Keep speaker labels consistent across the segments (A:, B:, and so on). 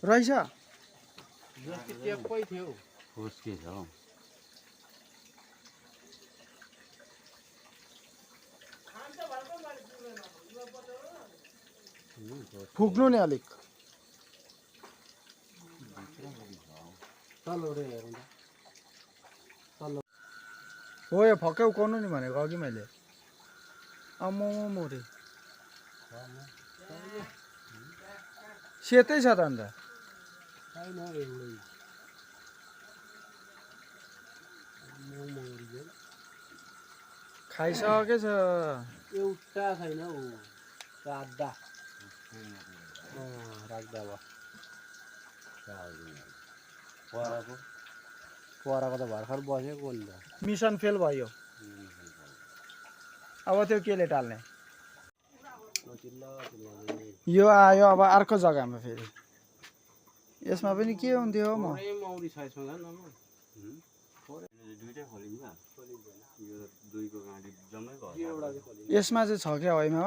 A: रहेछ
B: ट्याप्पै थियो
C: खोस्के छ हौ
A: फुक्नु नि अलिक
B: तल रे हेरौँ तल
A: हो यो फक्कै उकाउनु नि भनेको अघि मैले अम्मो मोरे सेतै छ त अन्त
B: छैन एउटै
A: खाइसकेछ
B: एउटा छैन ऊ राख्दा राख्दा भयो पराको त भर्खर बसेको नि त
A: मिसन फेल भयो अब त्यो केले टाल्ने यो आयो अब अर्को जग्गामा फेरि यसमा पनि के हुन्थ्यो म
B: मौरी छ यसमा झन्
C: दुईटै खोलिन्छ यो दुईको गाडी जम्मै भयो
A: यसमा चाहिँ छ क्या होइन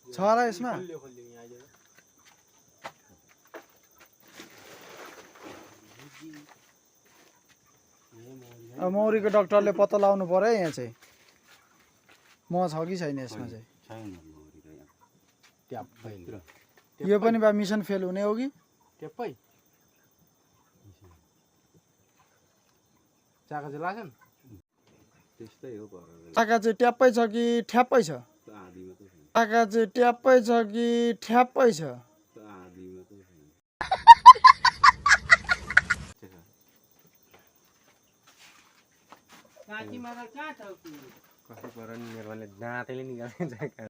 A: छ र यसमा अब मौरीको डक्टरले पत्ता लगाउनु पर्यो यहाँ चाहिँ म छ कि छैन यसमा चाहिँ
C: छैन मौरी त यहाँ
B: ट्याप्पै
A: यो पनि बा मिसन फेल हुने हो कि
B: ट्याप्पै चाका चाहिँ लाग्छ नि
C: त्यस्तै हो पर
A: चाका चाहिँ ट्याप्पै छ कि ठ्याप्पै छ
C: आधी मात्रै छैन
A: चाका चाहिँ ट्याप्पै छ कि ठ्याप्पै छ
C: आधी मात्रै छैन
B: काँची मारा कहाँ छ
C: कसै पर नि मेरोले दाँतैले निकाल्छ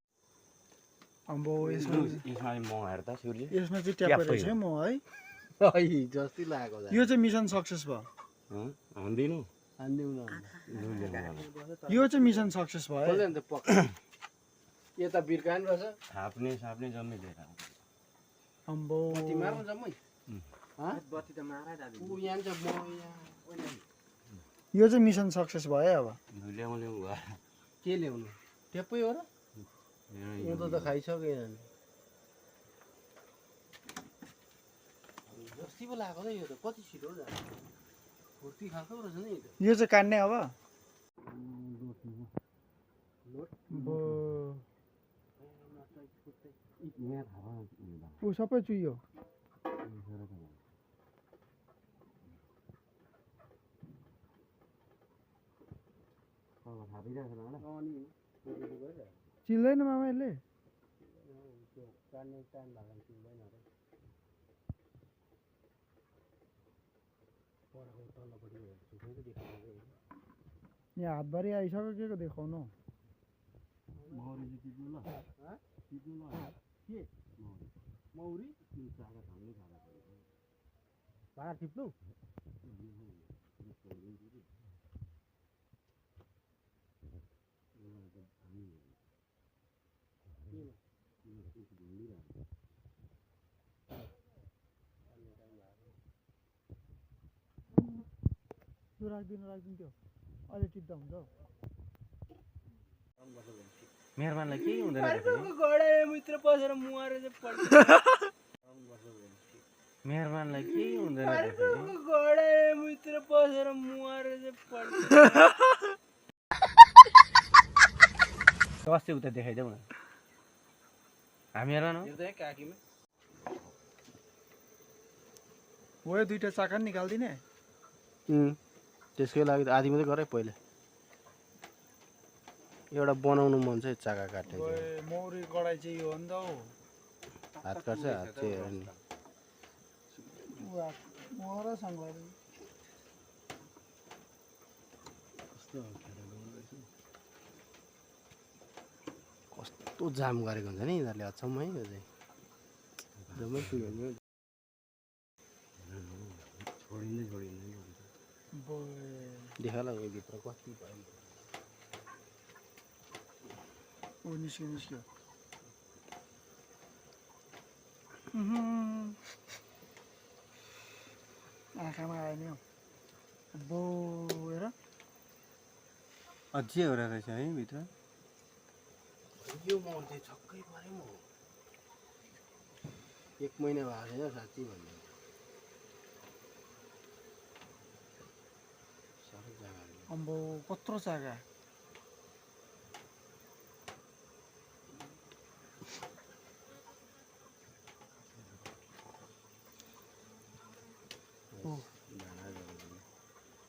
A: अम्बो यसमा
C: यसमा म हेर्दा सूर्य
A: यसमा चाहिँ ट्याप्पै रहेछ म है
B: जस्तै लागेको
A: यो चाहिँ मिसन सक्सेस भयो
C: हान्दिनु
B: हान्दिउँ न
A: यो चाहिँ मिसन सक्सेस भयो
B: खोल्दैन त पक्का यता बिर्कान रहेछ
C: थाप्ने साप्ने जम्मै दिएर
A: अम्बो
B: बत्ती मार्नु जम्मै बत्ती त मारा दाजु ऊ यहाँ छ म यहाँ
A: यो चाहिँ मिसन सक्सेस भयो अब
C: ल्याउनु भयो
B: के ल्याउनु ट्याप्पै हो र उँधो त खाइसकेन जस्ती पो लागेको त यो त कति छिटो जान्छ फुर्ती खालको रहेछ नि
A: यो चाहिँ काट्ने अब ऊ सबै चुइयो चिल्दैन मामा यसले यहाँ हातभरि आइसक्यो के को देखाउनु
B: मौरी भाडा टिप्नु
A: त्यो राखिदिनु त्यो अहिले टिप्दा हुन्छ हौ
C: मेहरबानलाई केही हुँदैन
B: मित्र पसेर मुहाएर
C: मेहरबानलाई केही हुँदैन
B: मित्र पसेर मुहाएर
C: अस्ति उता देखाइदेऊ न हामी हेर न
B: काकीमा
A: हो यो दुईटा चाका निकालिदिने
B: त्यसकै लागि त आधी मात्रै गरे पहिला एउटा बनाउनु मन छ चाका काट्ने
A: मौरी गडाइ चाहिँ यो हो नि त हौ
B: हात काट्छ हात चाहिँ हेर नि कस्तो जाम गरेको हुन्छ नि यिनीहरूले अचम्म है यो चाहिँ जम्मै
C: छोडिँदै
B: देखा ल भित्र कति भयो
A: निस्क्यो आँखामा आयो नि हौ अब्बो हेर
C: अझै एउटा रहेछ है भित्र
B: यो मर्दै छक्कै परे म 1 महिना भएको छैन साँच्ची भन्नु साह्रै जग्गा
A: अम्बो कत्रो जग्गा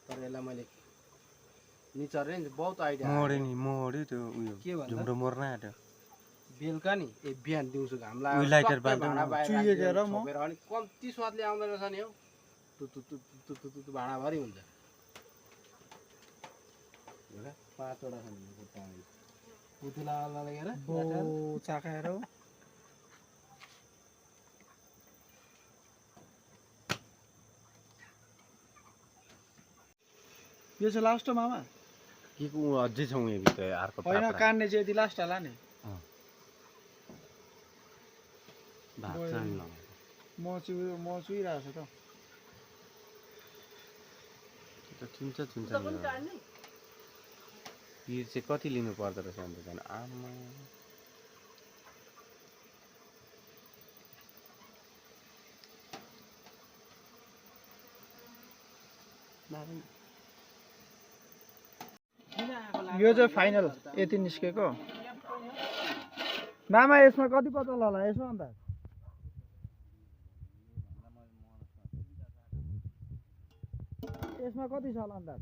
B: तर यसलाई मैले निचर्ने नि बहुत आइडिया
C: मोडे नि मोडे त्यो उयो
B: के भन्दा
C: झुम्रो मर्न आँट्यो
B: बेलुका नि बिहान दिउँसो घाम
C: उयो
B: लाग्यो
C: लाइटर
B: टक्कै
C: बाल्दै
B: भाँडा बाहिर
A: चुहिएर
B: राखिदियो,
A: म
B: छोपेर अनि कम्ती स्वादले आउँदो रहेछ नि हौ तु भाँडाभरि हुन्छ हेर 5 वटा छन् पानी पुतुला लगेर
A: बो चाकाएर हो। यो चाहिँ लास्ट हो मामा
C: के को अझै छौँ यहाँ भित्र अर्को
A: होइन
C: पात्रा।
A: काट्ने चाहिँ यति लास्ट होला नि
C: भात
A: बोइल।
C: चाहिँ
A: म चुहिरहेको छु त
C: चुन्छ पिर चाहिँ कति लिनु पर्दो रहेछ अन्त झन् आमा
A: यो चाहिँ फाइनल यति निस्केको मामा यसमा कति पत्ता होला यसो अन्त यसमा कति छ होला अन्दाज